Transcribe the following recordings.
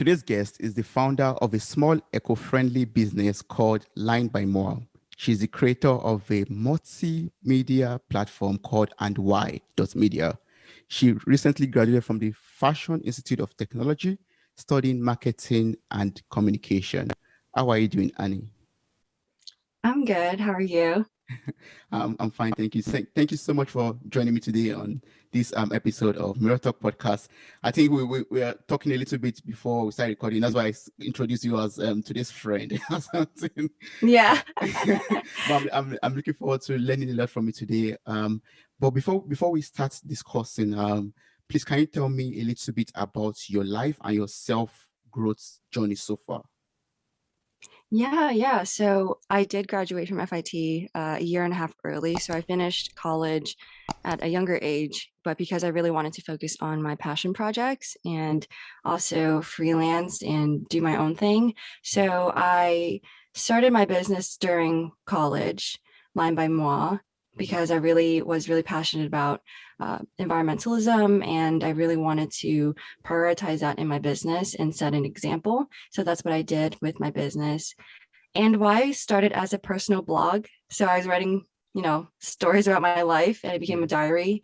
Today's guest is the founder of a small eco-friendly business called Line by More. She's the creator of a multimedia platform called And Why Media. She recently graduated from the Fashion Institute of Technology, studying marketing and communication. How are you doing, Annie? I'm good. How are you? I'm fine, thank you. Thank you so much for joining me today on this episode of Mirror Talk podcast. I think we are talking a little bit before we start recording. That's why I introduced you as today's friend or something. Yeah. But I'm looking forward to learning a lot from you today. But before we start discussing, please can you tell me a little bit about your life and your self growth journey so far? Yeah. So I did graduate from FIT a year and a half early. So I finished college at a younger age, but because I really wanted to focus on my passion projects and also freelance and do my own thing. So I started my business during college, Line by Moi, because I was really passionate about environmentalism, and I really wanted to prioritize that in my business and set an example. So that's what I did with my business. And why started as a personal blog. So I was writing, stories about my life, and it became a diary.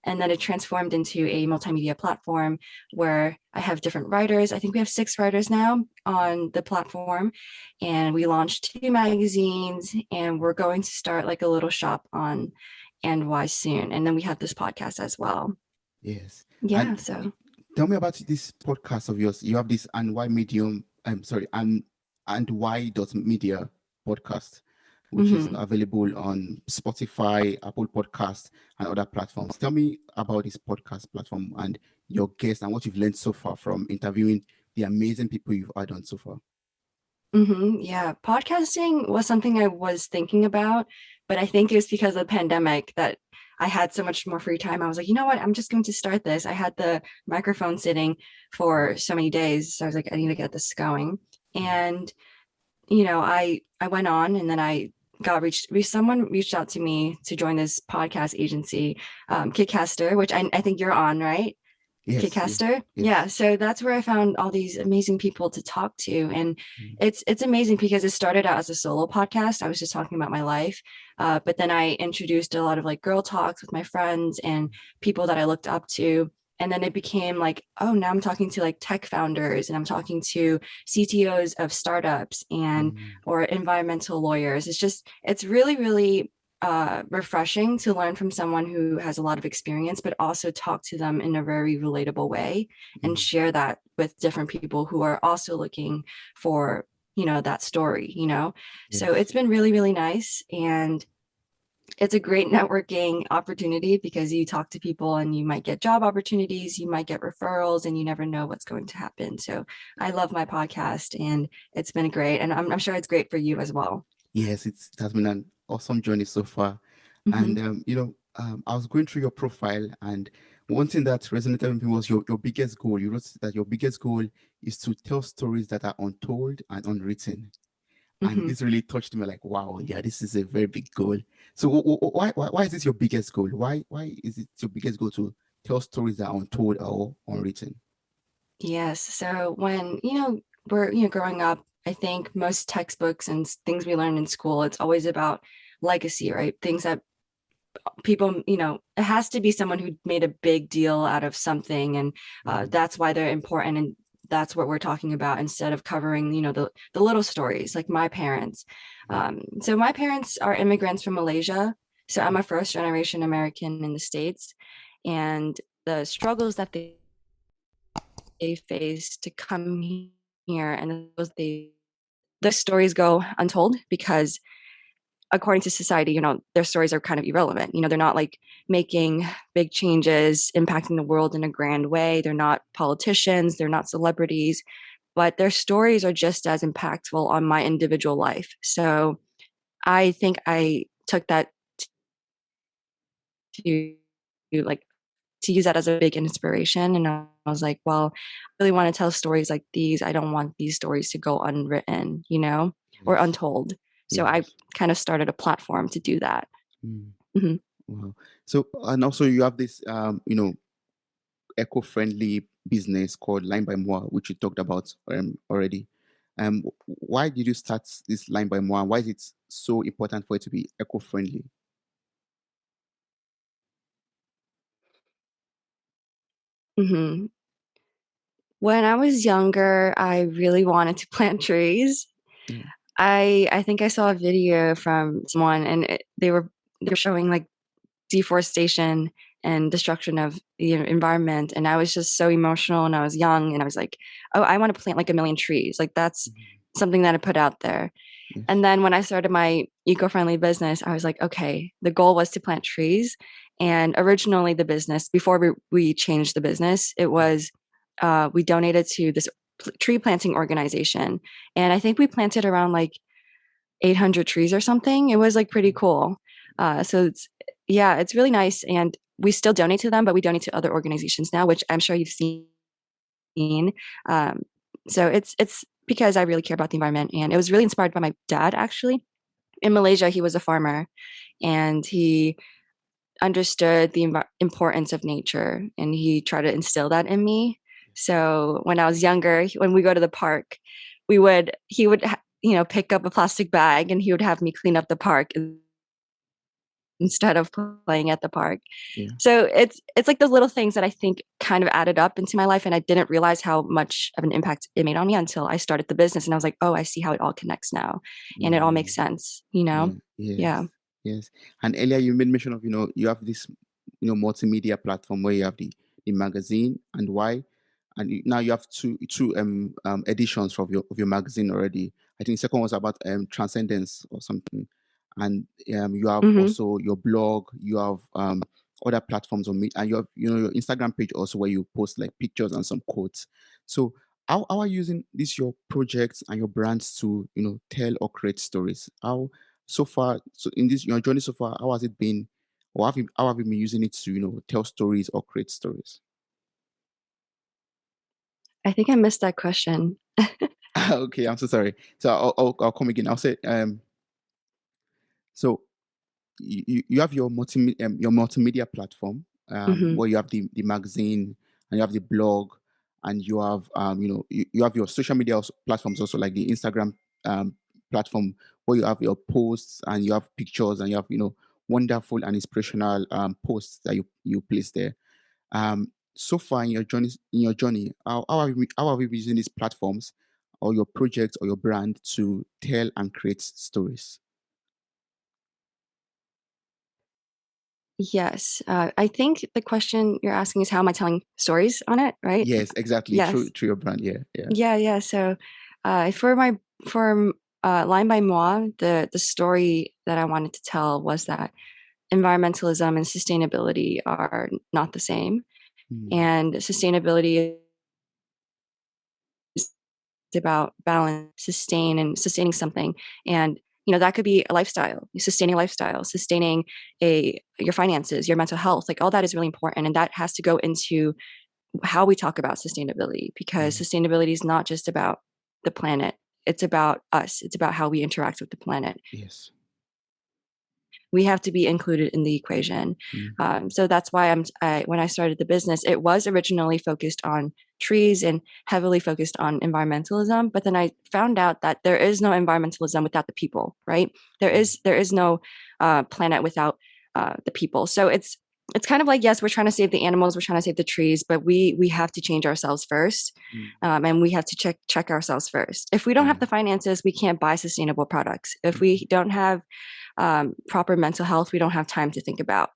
And then it transformed into a multimedia platform where I have different writers. I think we have 6 writers now on the platform. And we launched 2 magazines, and we're going to start like a little shop on And Why soon. And then we have this podcast as well. Yes. Yeah. And So tell me about this podcast of yours. You have this and why medium, I'm sorry, and why dot media podcast, which is mhm. available on Spotify, Apple Podcasts, and other platforms. Tell me about this podcast platform and your guests and what you've learned so far from interviewing the amazing people you've had on so far. Yeah, podcasting was something I was thinking about, but I think it was because of the pandemic that I had so much more free time. I was like, you know what? I'm just going to start this. I had the microphone sitting for so many days, so I was like, I need to get this going. And I went on, and then someone reached out to me to join this podcast agency, Kitcaster, which I think you're on, right? Yes, yes, Kitcaster. Yeah, yes. so that's where I found all these amazing people to talk to, and Mm, it's amazing because it started out as a solo podcast. I was just talking about my life, but then I introduced a lot of like girl talks with my friends and people that I looked up to, and then it became like, oh, now I'm talking to like tech founders, and I'm talking to CTOs of startups and mm, or environmental lawyers. It's really really refreshing to learn from someone who has a lot of experience, but also talk to them in a very relatable way and mm. share that with different people who are also looking for, that story. So Yes. it's been really, really nice. And it's a great networking opportunity because you talk to people and you might get job opportunities, you might get referrals, and you never know what's going to happen. So I love my podcast, and it's been great. And I'm sure it's great for you as well. Yes, it has been an awesome journey so far. Hmm. And I was going through your profile, and one thing that resonated with me was your biggest goal. You wrote that your biggest goal is to tell stories that are untold and unwritten. And Hmm. this really touched me like, wow, yeah, this is a very big goal. So why is this your biggest goal? Why is it your biggest goal to tell stories that are untold or unwritten? Yes. So when, we're, growing up, I think most textbooks and things we learn in school, it's always about legacy, right? Things that people, it has to be someone who made a big deal out of something, and Mm, that's why they're important. And that's what we're talking about instead of covering, the little stories like my parents. mm, So my parents are immigrants from Malaysia. So I'm a first generation American in the States, and the struggles that they face to come here, and the stories go untold because according to society, their stories are kind of irrelevant. They're not like making big changes, impacting the world in a grand way. They're not politicians, they're not celebrities, but their stories are just as impactful on my individual life. So I think I took that to like to use that as a big inspiration. And I was like, well, I really want to tell stories like these. I don't want these stories to go unwritten, or yes, untold. So I yes. kind of started a platform to do that. Mm, Hmm. wow. So and also you have this eco-friendly business called Line by Moi, which you talked about already. Why did you start this Line by Moi? Why is it so important for it to be eco-friendly? Hmm. When I was younger, I really wanted to plant trees. Yeah. I think I saw a video from someone, and they were showing like deforestation and destruction of the environment, and I was just so emotional, and I was young, and I was like, oh, I want to plant like a million trees. Like that's Mhm. something that I put out there. Yes. And then when I started my eco-friendly business, I was like, okay, the goal was to plant trees. And originally, the business, before we changed the business, it Mm. was we donated to this tree planting organization. And I think we planted around like 800 trees or something. It was like pretty cool. So yeah, it's really nice. And we still donate to them, but we donate to other organizations now, which I'm sure you've seen. Um, so it's because I really care about the environment, and it was really inspired by my dad actually. In Malaysia, he was a farmer, and he understood the importance of nature, and he tried to instill that in me. So when I was younger, when we go to the park, he would pick up a plastic bag, and he would have me clean up the park instead of playing at the park. Yeah. So it's like those little things that I think kind of added up into my life, and I didn't realize how much of an impact it made on me until I started the business, and I was like, "Oh, I see how it all connects now, and it all makes Mm. sense," you know? Yeah, yes, Yeah. yes. And earlier you made mention of, you have this, multimedia platform where you have the magazine and why, and now you have two editions of your magazine already. I think the second was about transcendence or something, and you have Mhm. also your blog, you have other platforms on me, and you have your Instagram page also where you post like pictures and some quotes. So how are you using this your projects and your brands to tell or create stories? How so far, so in this your journey so far, how has it been, or how have you been using it to tell stories or create stories? I think I missed that question. Okay, I'm so sorry. So I'll come again. I'll say so you have your multimedia platform Mhm. where you have the magazine and you have the blog and you have you have your social media platforms also like the Instagram um, platform where you have your posts and you have pictures and you have wonderful and inspirational posts that you place there. So far in your journey, how have you been using these platforms or your project or your brand to tell and create stories? Yes. I think the question you're asking is how am I telling stories on it, right? Yes, exactly. Yes. Through your brand. Yeah, yeah. Yeah, yeah. So, for my for Line by Moi, the story that I wanted to tell was that environmentalism and sustainability are not the same, Mm, and sustainability is about balance, sustaining something, and that could be a lifestyle, sustaining a lifestyle, sustaining a your finances, your mental health, like all that is really important, and that has to go into how we talk about sustainability, because yeah. sustainability is not just about the planet. It's about us. It's about how we interact with the planet. Yes. We have to be included in the equation. Mm, So that's why when I started the business, it was originally focused on trees and heavily focused on environmentalism. But then I found out that there is no environmentalism without the people, right? mm, There is no planet without the people. So it's kind of like, yes, we're trying to save the animals, we're trying to save the trees, but we have to change ourselves first, mm, and we have to check ourselves first. If we don't have yeah. the finances, we can't buy sustainable products. If Mm, we don't have proper mental health, we don't have time to think about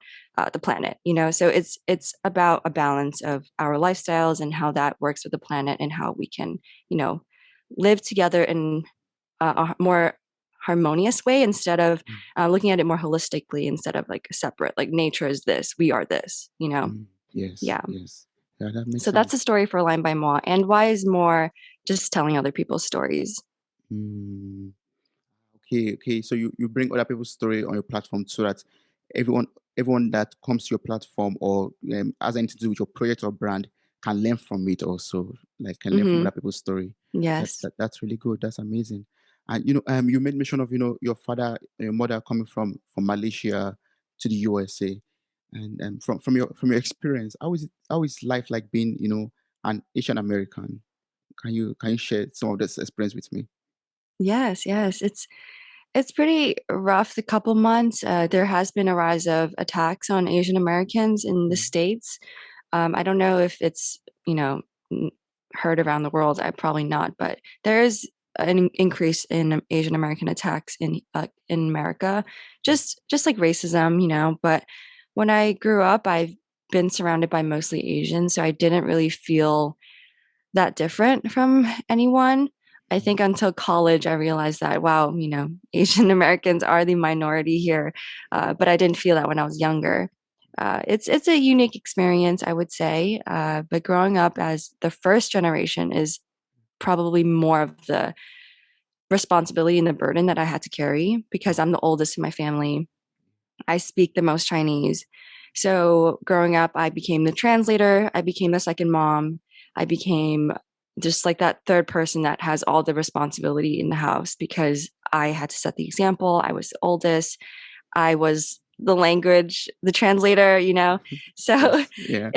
the planet. So it's about a balance of our lifestyles and how that works with the planet, and how we can you know live together in a more harmonious way, instead of mm, looking at it more holistically, instead of like separate, like nature is this, we are this. yes, Yeah. yes. Yeah, that makes So that's sense. the story for Line by Moi, and why is more just telling other people's stories. Mm. Okay, okay. So you bring other people's story on your platform so that everyone everyone that comes to your platform or has anything to do with your project or brand can learn from it also, like can learn from Hmm. other people's story. Yes. That's really good. That's amazing. And you made mention of your father, your mother coming from Malaysia to the USA, and from your experience, how is life like being an Asian American. Can you share some of this experience with me? Yes, yes. It's pretty rough the couple months. There has been a rise of attacks on Asian Americans in the Mm, States. I don't know if it's, you know, n- heard around the world. I probably not, but there is an increase in Asian American attacks in America, just like racism, But when I grew up, I've been surrounded by mostly Asians, so I didn't really feel that different from anyone. I mm, think until college, I realized that, wow, Asian Americans are the minority here. But I didn't feel that when I was younger. It's a unique experience, I would say. But growing up as the first generation is probably more of the responsibility and the burden that I had to carry because I'm the oldest in my family. I speak the most Chinese. So growing up, I became the translator, I became the second mom, I became just like that third person that has all the responsibility in the house because I had to set the example. I was the oldest. I was the language, the translator. So yes. Yeah.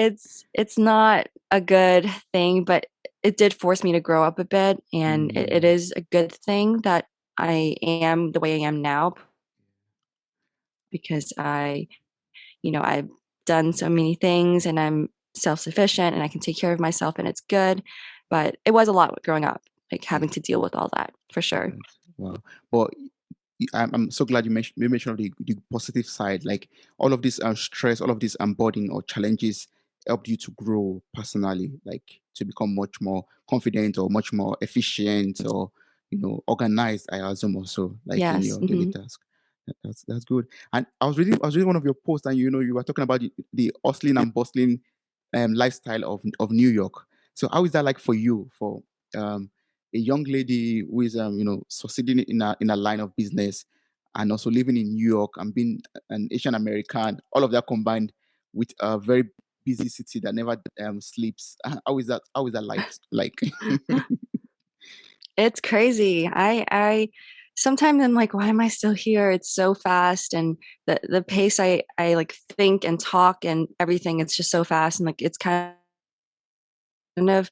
it's not a good thing, but it did force me to grow up a bit, and it Mm, is a good thing that I am the way I am now because I've done so many things and I'm self-sufficient and I can take care of myself and it's good. But it was a lot growing up, like having yeah. to deal with all that for sure. That's wow. But I'm so glad you mentioned the positive side. Like all of this stress, all of this burden or challenges helped you to grow personally, like to become much more confident or much more efficient or organized. I assume also like in Yes. your daily task. That's good. And I was reading one of your posts, and you were talking about the hustling and bustling lifestyle of New York. So how is that like for you? For um a young lady who is succeeding in a line of business and also living in New York and being an Asian American, all of that combined with a very busy city that never sleeps. How is that life like? It's crazy. I sometimes I'm like, why am I still here? It's so fast and the pace I like think and talk and everything, it's just so fast and like it's kind of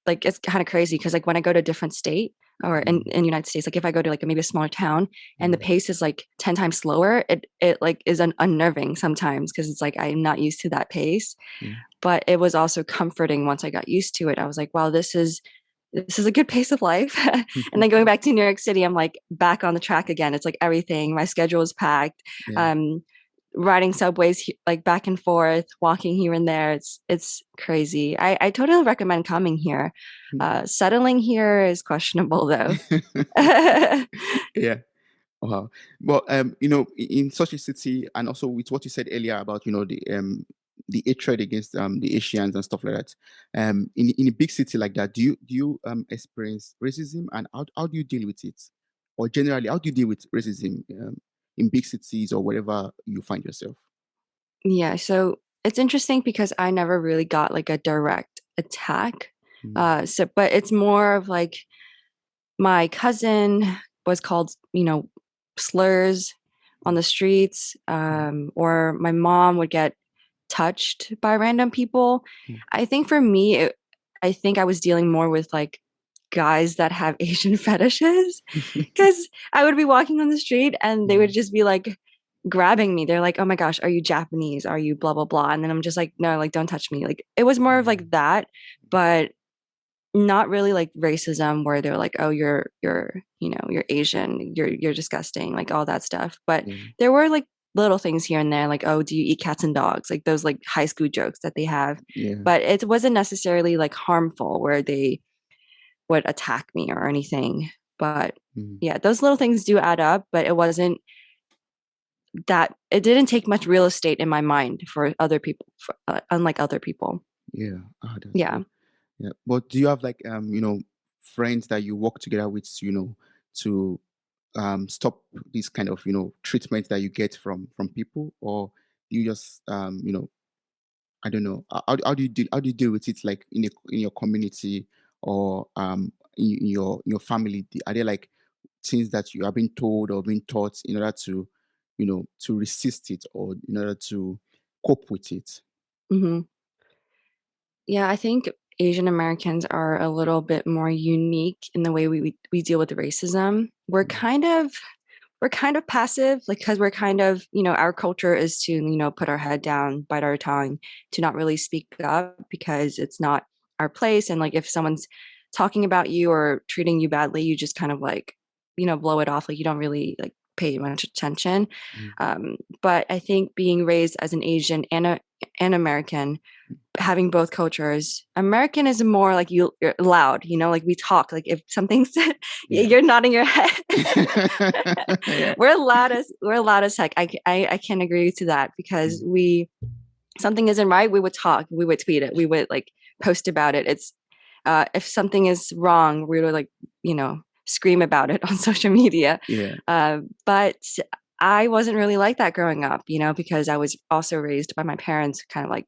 like it's kind of crazy because like when I go to a different state or Mm, in United States, like if I go to like maybe a smaller town and the mm, pace is like 10 times slower, it like is unnerving sometimes because it's like I'm not used to that pace. yeah. But it was also comforting once I got used to it. I was like, wow, this is a good pace of life. And then going back to New York City, I'm like back on the track again. It's like everything. My schedule is packed. Yeah. Um, riding subways like back and forth, walking here and there. It's crazy. I totally recommend coming here. Settling here is questionable though. Yeah. Wow. Well, in such a city, and also with what you said earlier about the hatred against the Asians and stuff like that. In a big city like that, do you experience racism, and how do you deal with it, or generally how do you deal with racism in big cities or wherever you find yourself? Yeah, so it's interesting because I never really got like a direct attack. Mm, But it's more of like my cousin was called, slurs on mm, the streets, mm, or my mom would get touched by random people. mm, I think for me, I think I was dealing more with like guys that have Asian fetishes because I would be walking on the street and they would mm, just be like grabbing me. They're like, oh my gosh, are you Japanese? Are you blah, blah, blah? And then I'm just like, no, like, don't touch me. Like, it was more of mm, like that, but not really like racism where they're like, oh, you're Asian, you're disgusting, like all that stuff. But yeah, there were like little things here and there, like, oh, do you eat cats and dogs? Like those like high school jokes that they have. yeah, But it wasn't necessarily like harmful where they would attack me or anything. But mm, yeah, those little things do add up, but it wasn't that it didn't take much real estate in my mind for other people, unlike other people. yeah. That's Yeah. good. Yeah. But do you have like friends that you work together with, to stop this kind of treatment that you get from people, or you just I don't know, how do you deal with it, like in your community, or in your family? Are there like things that you have been told or been taught in order to resist it, or in order to cope with it? Hmm. Yeah, I think Asian Americans are a little bit more unique in the way we deal with racism. We're kind of passive, like because we're kind of, our culture is to, put our head down, bite our tongue, to not really speak up because it's not our place. And like if someone's talking about you or treating you badly, you just kind of like, blow it off. Like you don't really like pay much attention. Mm, But I think being raised as an Asian and an American, having both cultures. American is more like you're loud, like we talk. Like if something's yeah. you're nodding your head. Yeah. We're loud as heck. I can agree to that because Mm, we something isn't right, we would talk, we would tweet it, we would like post about it. It's if something is wrong, we would like scream about it on social media. yeah. But I wasn't really like that growing up, because I was also raised by my parents, kind of like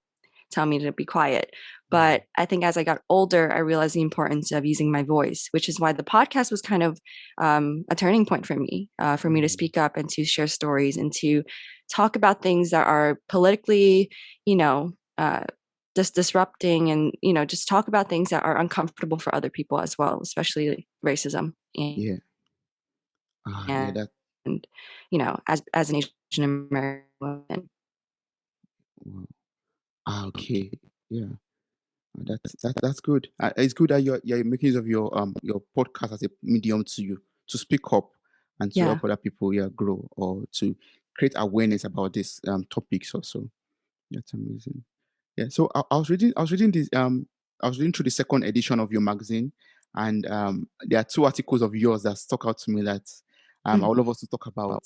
tell me to be quiet. Mm, But I think as I got older, I realized the importance of using my voice, which is why the podcast was kind of a turning point for me to mm, speak up and to share stories and to talk about things that are politically, you know, uh, just disrupting and, just talk about things that are uncomfortable for other people as well, especially racism yeah. Yeah. and, as an Asian American woman. Wow. Okay. Yeah. That's good. It's good that you're making use of your podcast as a medium to speak up and to Yeah. help other people, yeah, grow or to create awareness about these topics also. That's amazing. Yeah. So I was reading through the second edition of your magazine, and there are two articles of yours that stuck out to me that I Mm. would love us to talk about.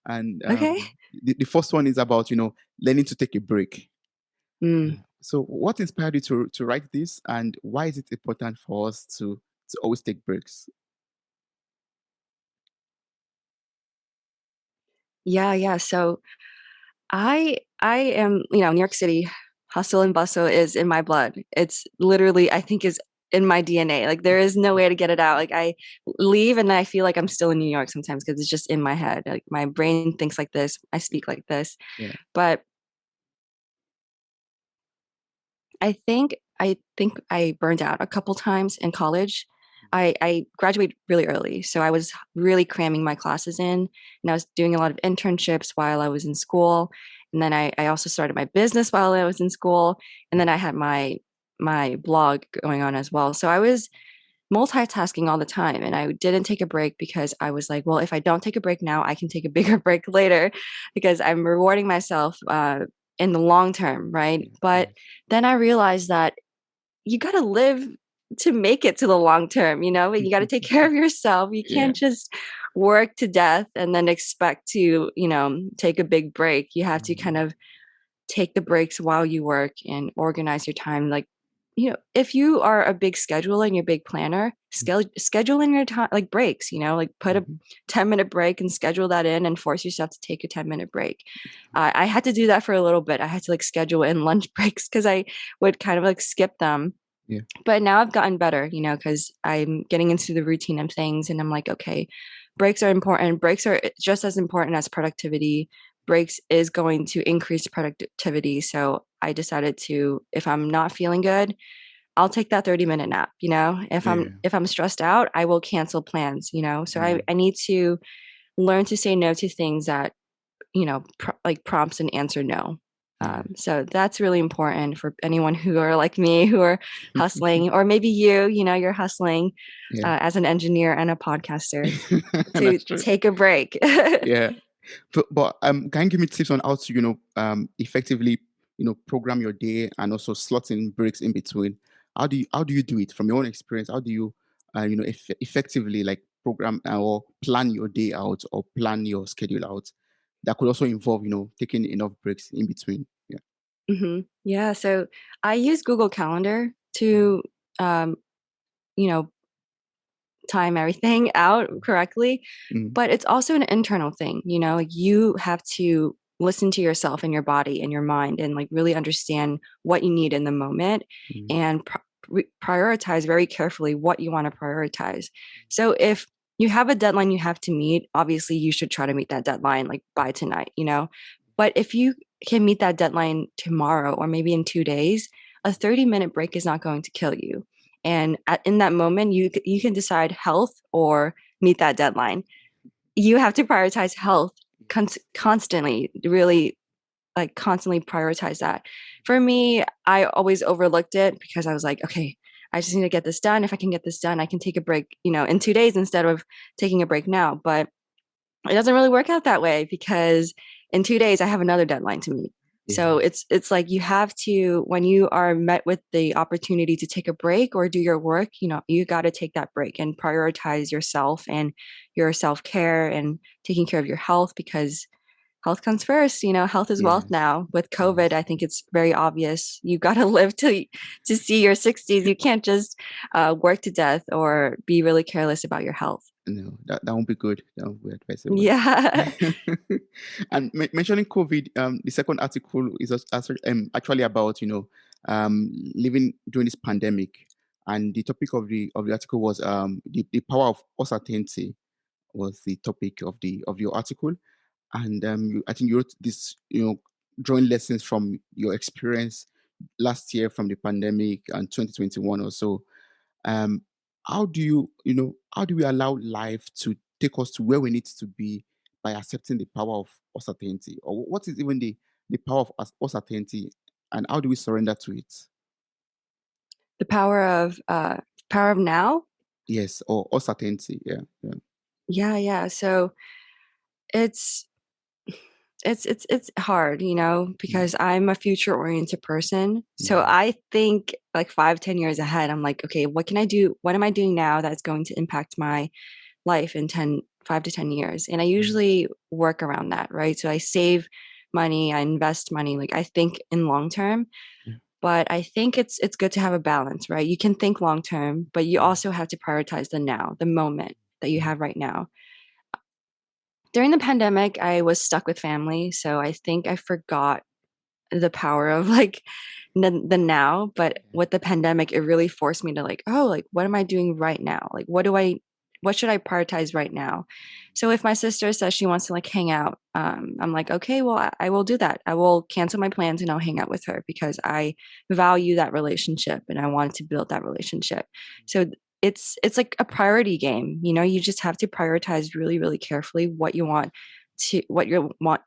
And Okay. the first one is about learning to take a break. Mm. So, what inspired you to write this, and why is it important for us to always take breaks? Yeah, yeah. So I am, New York City, hustle and bustle is in my blood. It's literally, I think, is in my DNA. Like there is no way to get it out. Like I leave and I feel like I'm still in New York sometimes because it's just in my head. Like my brain thinks like this, I speak like this. Yeah. But I think I burned out a couple times in college. I graduated really early, so I was really cramming my classes in, and I was doing a lot of internships while I was in school. And then I also started my business while I was in school, and then I had my blog going on as well. So I was multitasking all the time, and I didn't take a break because I was like, well, if I don't take a break now, I can take a bigger break later because I'm rewarding myself in the long term, right? Yeah. But Mm. then I realized that you got to live to make it to the long term, you got to take care of yourself. You Yeah. can't just work to death and then expect to, take a big break. You have to kind Mm. of take the breaks while you work and organize your time. Like, if you are a big scheduler and you're a big planner, schedule in your time, like breaks, like put a Mhm. 10-minute break and schedule that in and force yourself to take a 10-minute break. I had to do that for a little bit. I had to like schedule in lunch breaks because I would kind of like skip them. Yeah. But now I've gotten better, because I'm getting into the routine of things and I'm like, okay, breaks are important. Breaks are just as important as productivity. Breaks is going to increase productivity. So I decided to, if I'm not feeling good, I'll take that 30-minute nap, If I'm Yeah. if I'm stressed out, I will cancel plans, So Mm. I need to learn to say no to things that like prompts an answer no. Yeah. So that's really important for anyone who are like me, who are hustling, or maybe you're hustling Yeah. as an engineer and a podcaster to That's true. take a break. Yeah. But can you give me tips on how to effectively program your day and also slot in breaks in between? How do you do it from your own experience? How do you effectively like program or plan your day out or plan your schedule out? That could also involve taking enough breaks in between. Yeah. Yeah, so I use Google Calendar Mm, to, um, you know, time everything out correctly, mm, but it's also an internal thing, like you have to listen to yourself and your body and your mind and like really understand what you need in the moment mm, and prioritize very carefully what you want to prioritize. So if you have a deadline you have to meet, obviously you should try to meet that deadline like by tonight. But if you can meet that deadline tomorrow or maybe in 2 days, a 30-minute break is not going to kill you. And in that moment, you can decide health or meet that deadline. You have to prioritize health constantly, really like constantly prioritize that. For me, I always overlooked it because I was like, okay, I just need to get this done. If I can get this done, I can take a break, in 2 days instead of taking a break now. But it doesn't really work out that way because in 2 days I have another deadline to meet. Yeah. So it's like you have to, when you are met with the opportunity to take a break or do your work, you got to take that break and prioritize yourself and your self-care and taking care of your health, because health comes first. Health is wealth Yes. now. With COVID, Yes. I think it's very obvious. You got to live to see your 60s. You can't just work to death or be really careless about your health. No, that won't be good. That won't be advisable. Yeah. And mentioning COVID, the second article is actually about living during this pandemic, and the topic of the article was the power of uncertainty was the topic of your article, and I think you wrote this, drawing lessons from your experience last year from the pandemic and 2021 or so. um how do we allow life to take us to where we need to be by accepting the power of uncertainty, or what is even the power of uncertainty, and how do we surrender to it? The power of now. Yes, or uncertainty. Yeah, yeah. Yeah, yeah. So it's it's hard, Mm, because I'm a future oriented person. So mm, I think like 5, 10 years ahead. I'm like, okay, what can I do? What am I doing now that's going to impact my life in 5 to 10 years? And I mm, usually work around that, right? So I save money, I invest money. Like I think in long term, yeah, but I think it's good to have a balance, right? You can think long term, but you mm, also have to prioritize the now, the moment that you mm, have right now. During the pandemic, I was stuck with family, so I think I forgot the power of like the now. But yeah, with the pandemic, it really forced me to like, oh, like what am I doing right now? Like what should I prioritize right now? So if my sister says she wants to like hang out, I'm like, okay, well, I will do that. I will cancel my plans and I'll hang out with her because I value that relationship and I want to build that relationship. So it's like a priority game. You just have to prioritize really, really carefully what you want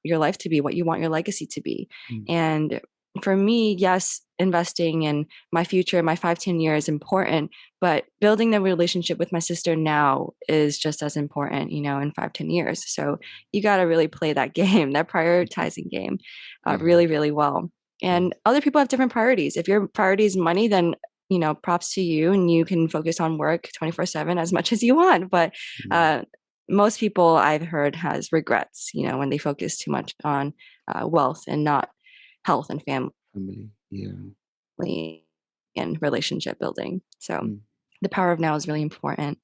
your life to be, what you want your legacy to be. mm, And for me, yes, investing in my future, my 5, 10 years is important, but building the relationship with my sister now is just as important, in 5, 10 years. So you got to really play that game, that prioritizing game, yeah, really, really well. And yes, other people have different priorities. If your priority is money, then props to you, and you can focus on work 24/7 as much as you want. But mm, uh, most people I've heard has regrets, when they focus too much on wealth and not health and family. Yeah. family and relationship building. So Mm, the power of now is really important.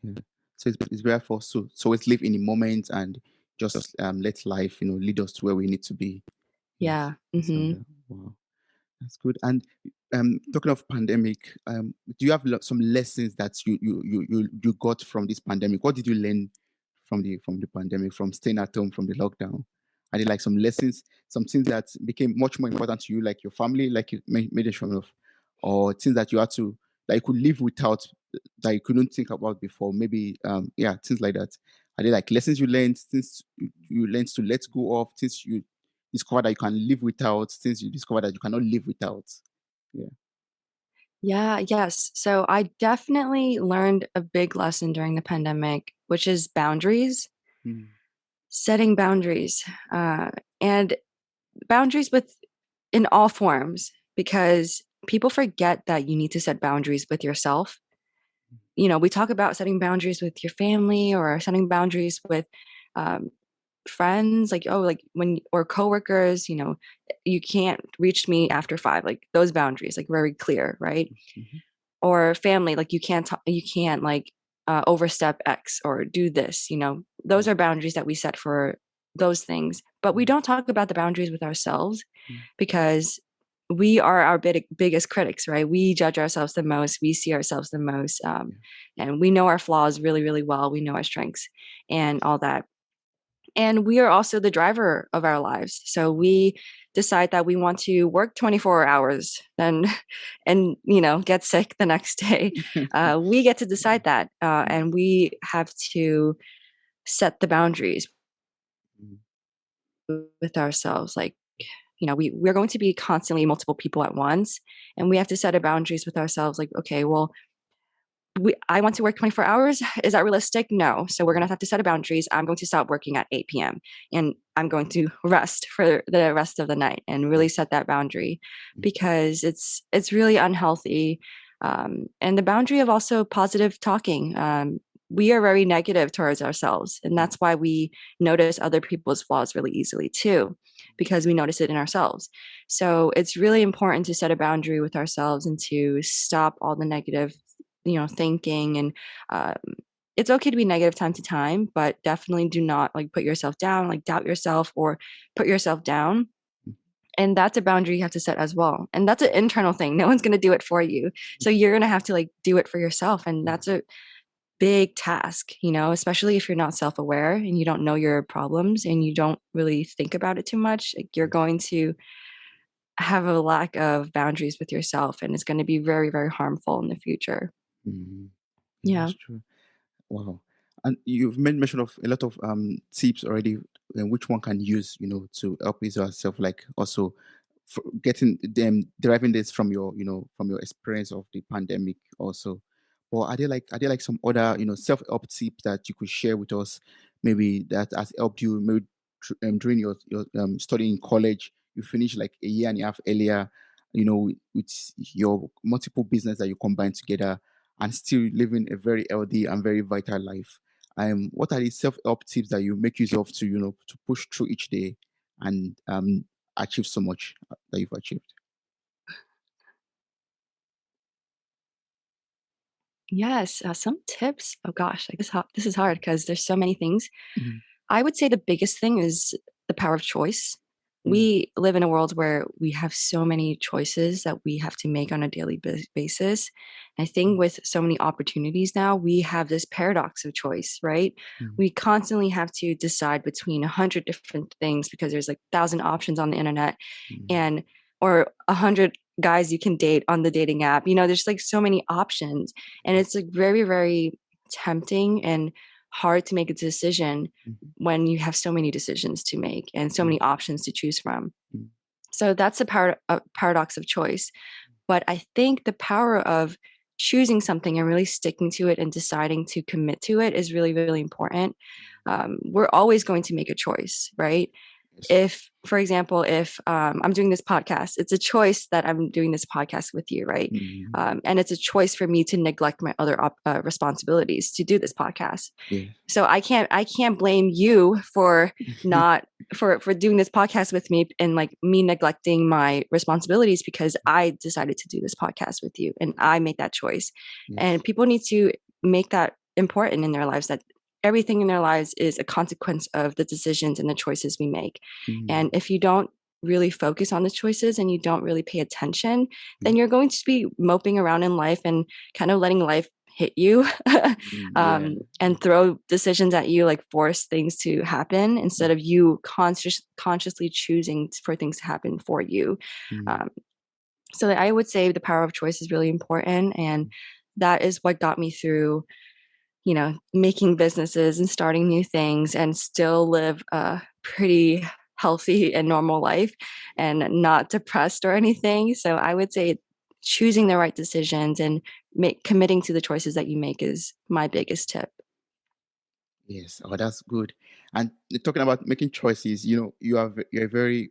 yeah. So it's better for us to always live in the moment and just let life, lead us to where we need to be. Yes. Yeah. Yes, Hmm. wow. That's good. And talking of pandemic, do you have some lessons that you got from this pandemic? What did you learn from the pandemic, from staying at home, from the lockdown? Are there like some lessons, some things that became much more important to you, like your family, like you made a show of, or things that you had to, that you could live without, that you couldn't think about before? Maybe yeah, things like that. Are there like lessons you learned, things you learned to let go of, things you discover that you can live without, things you discover that you cannot live without? Yeah. Yeah. Yes. So I definitely learned a big lesson during the pandemic, which is boundaries, Mm, setting boundaries, uh, and boundaries with in all forms, because people forget that you need to set boundaries with yourself. We talk about setting boundaries with your family or setting boundaries with um, friends, like, oh, like when, or coworkers, you can't reach me after 5, like those boundaries, like very clear, right? mhm, Or family, like you can't like overstep X or do this, those mm, are boundaries that we set for those things. But we mm, don't talk about the boundaries with ourselves, mm, because we are our biggest critics, right? We judge ourselves the most, we see ourselves the most, yeah. and we know our flaws really, really well. We know our strengths and all that. And we are also the driver of our lives. So we decide that we want to work 24 hours then and get sick the next day. We get to decide that, and we have to set the boundaries Mm, with ourselves. Like, we're going to be constantly multiple people at once, and we have to set a boundaries with ourselves. Like, okay, well, I want to work 24 hours. Is that realistic? No. So we're going to have to set a boundaries. I'm going to stop working at 8 p.m. and I'm going to rest for the rest of the night and really yes. set that boundary, Mm, because it's really unhealthy. And the boundary of also positive talking. We are very negative towards ourselves, and mm, that's why we notice other people's flaws really easily too, because we notice it in ourselves. So it's really important to set a boundary with ourselves and to stop all the negative thinking. And um, it's okay to be negative time to time, but definitely do not like put yourself down, like doubt yourself or put yourself down. mm, And that's a boundary you have to set as well, and that's an internal thing. No one's going to do it for you, so you're going to have to like do it for yourself, and mm, that's a big task, especially if you're not self-aware and you don't know your problems and you don't really think about it too much. Like, you're yes. going to have a lack of boundaries with yourself, and it's going to be very, very harmful in the future. Mm, yeah, Yeah. that's true. Wow. And you've made mention of a lot of tips already, which one can use, to help ease yourself, like also for getting them deriving this from your, from your experience of the pandemic also. Or are there like some other, self-help tips that you could share with us, maybe that has helped you maybe during your study in college, you finished like a year and a half earlier, with your multiple business that you combine together and still living a very healthy and very vital life. What are the self-help tips that you make use of to to push through each day and achieve so much that you've achieved? Yes, some tips. Oh gosh, like this is hard because there's so many things. Mm, I would say the biggest thing is the power of choice. mm, We live in a world where we have so many choices that we have to make on a daily basis. I think mm, with so many opportunities now, we have this paradox of choice, right? mm, We constantly have to decide between 100 different things because there's like 1,000 options on the internet, mm, and or 100 guys you can date on the dating app. There's like so many options, and it's like very, very tempting and hard to make a decision mm, when you have so many decisions to make and so mm, many options to choose from. mm, So that's the paradox of choice. But I think the power of choosing something and really sticking to it and deciding to commit to it is really, really important. We're always going to make a choice, right? yes. If, for example, if I'm doing this podcast, it's a choice that I'm doing this podcast with you, right? Mm, And it's a choice for me to neglect my other responsibilities to do this podcast. yes. So I can't blame you for not for doing this podcast with me and like me neglecting my responsibilities, because I decided to do this podcast with you and I make that choice. And Yes. people need to make that important in their lives, that everything in their lives is a consequence of the decisions and the choices we make. Mm, And if you don't really focus on the choices and you don't really pay attention, mm, then you're going to be moping around in life and kind of letting life hit you, yeah. and throw decisions at you, like force things to happen instead Mm, of you consciously choosing for things to happen for you. mm, Um, so I would say the power of choice is really important, and that is what got me through making businesses and starting new things and still live a pretty healthy and normal life and not depressed or anything. So I would say choosing the right decisions and committing to the choices that you make is my biggest tip. yes. Oh, that's good. And talking about making choices, you're a very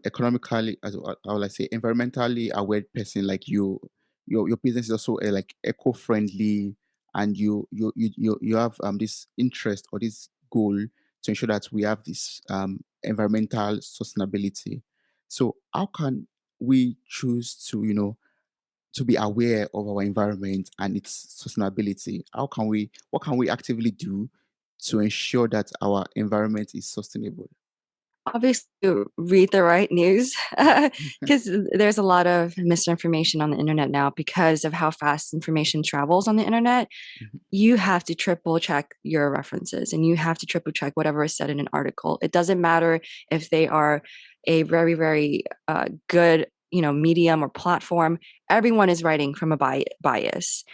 economically, as how will I say, environmentally aware person. Like your business is also like eco-friendly, and you have this interest or this goal to ensure that we have this environmental sustainability. So how can we choose to to be aware of our environment and its sustainability? What can we actively do to ensure that our environment is sustainable? Obviously read the right news because there's a lot of misinformation on the internet now because of how fast information travels on the internet. Mhm. You have to triple check your references and you have to triple check whatever is said in an article. It doesn't matter if they are a very, very good, medium or platform. Everyone is writing from a bias.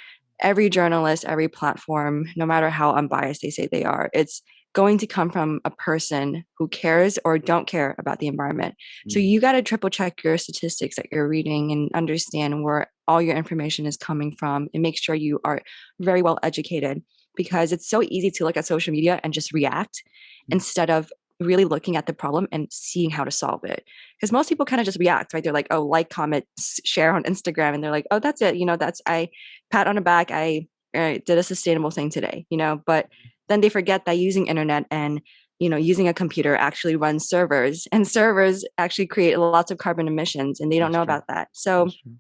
Every journalist, every platform, no matter how unbiased they say they are, it's going to come from a person who cares or don't care about the environment. So Mm, you got to triple check your statistics that you're reading and understand where all your information is coming from and make sure you are very well educated, because it's so easy to look at social media and just react mm, instead of really looking at the problem and seeing how to solve it. Because most people kind of just react, right? They're like, oh, like, comment, share on Instagram. And they're like, oh, that's it. That's, I pat on the back. I did a sustainable thing today, but then they forget that using internet and using a computer actually runs servers, and servers actually create lots of carbon emissions, and they don't that's know true. about that. So That's true.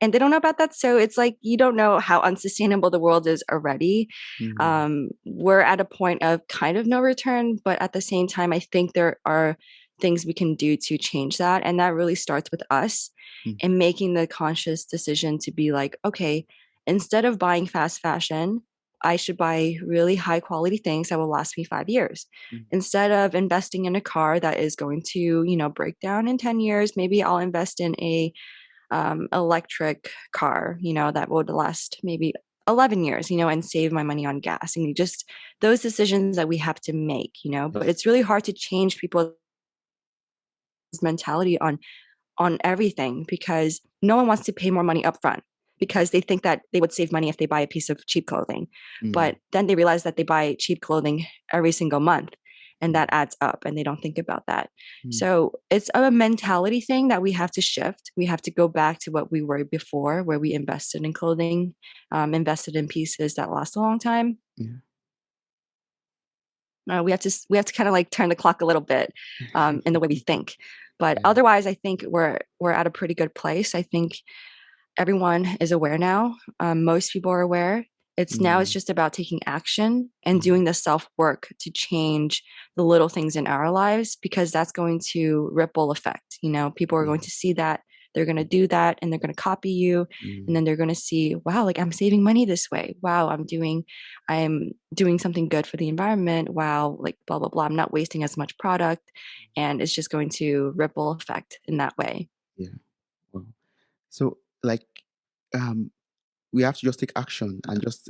and they don't know about that. So it's like you don't know how unsustainable the world is already. Mm, We're at a point of kind of no return, but at the same time, I think there are things we can do to change that. And that really starts with us mm, and making the conscious decision to be like, okay, instead of buying fast fashion, I should buy really high quality things that will last me 5 years. mm, Instead of investing in a car that is going to, break down in 10 years, maybe I'll invest in a electric car, that would last maybe 11 years, and save my money on gas. And you just, those decisions that we have to make, but yes. it's really hard to change people's mentality on everything because no one wants to pay more money upfront because they think that they would save money if they buy a piece of cheap clothing. Mm, But then they realize that they buy cheap clothing every single month and mm, that adds up and they don't think about that. mm, So it's a mentality thing that we have to shift. We have to go back to what we were before, where we invested in clothing, invested in pieces that last a long time. yeah. We have to kind of like turn the clock a little bit in the way we think. But Yeah. otherwise, I think we're at a pretty good place. I think everyone is aware now. Most people are aware. It's Mm, just about taking action and mm, doing the self work to change the little things in our lives, because that's going to ripple effect. People are yeah. going to see that, they're going to do that, and they're going to copy you, and Mm, then they're going to see, wow, like I'm saving money this way. Wow, I'm doing something good for the environment. Wow, like blah blah blah. I'm not wasting as much product, and it's just going to ripple effect in that way. yeah. Wow. So, like, um, we have to just take action and just,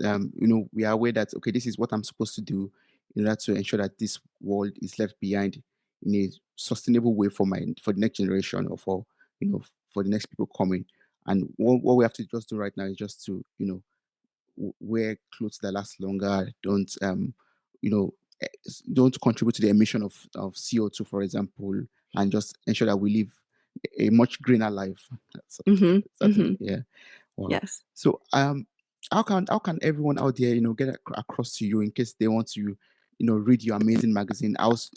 we are aware that, okay, this is what I'm supposed to do in order to ensure that this world is left behind in a sustainable way for the next generation, or for the next people coming. And what we have to just do right now is just to, wear clothes that last longer. You know, don't contribute to the emission of CO2, for example, and just ensure that we live a much greener life. Mm-hmm. Certainly, Mm-hmm. yeah. Wow. Yes. So, how can everyone out there, get across to you in case they want to, read your amazing magazine? I was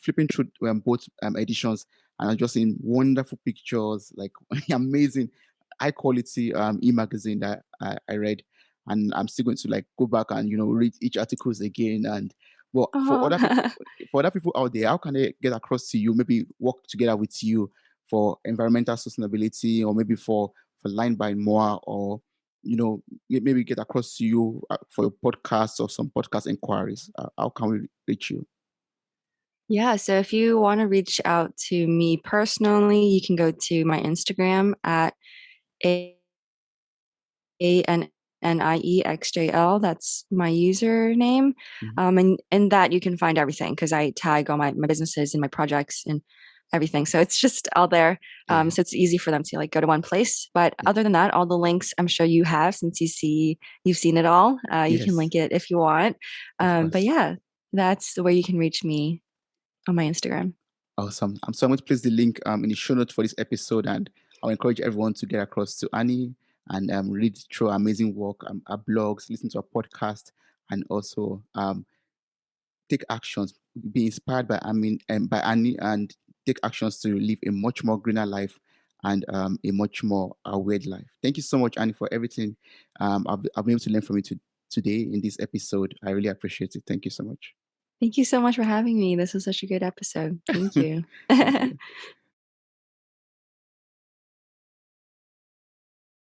flipping through both editions, and I was just seeing wonderful pictures, like amazing, high quality e-magazine that I read, and I'm still going to like go back and read each articles again. And but Oh. for other people out there, how can they get across to you? Maybe work together with you for environmental sustainability, or maybe for Line by More, or maybe get across to you for a podcast or some podcast inquiries. How can we reach you? Yeah, so if you want to reach out to me personally, you can go to my Instagram at ANNIEXJL. That's my username. Mhm. And that you can find everything because I tag all my businesses and my projects and everything. So it's just all there. Yeah, So it's easy for them to like go to one place. But yeah, other than that, all the links I'm sure you have since you've seen it all. You can yes, link it if you want. of But course. yeah, that's the way you can reach me on my Instagram. Awesome. I'm going to place the link in the show notes for this episode, and I'll encourage everyone to get across to Annie and read through her amazing work, her blogs, listen to her podcast, and also take actions, be inspired by by Annie, and take actions to live a much more greener life and a much more aware life. Thank you so much, Annie, for everything I've been able to learn from you today in this episode. I really appreciate it. Thank you so much. Thank you so much for having me. This was such a good episode. Thank you. Thank you.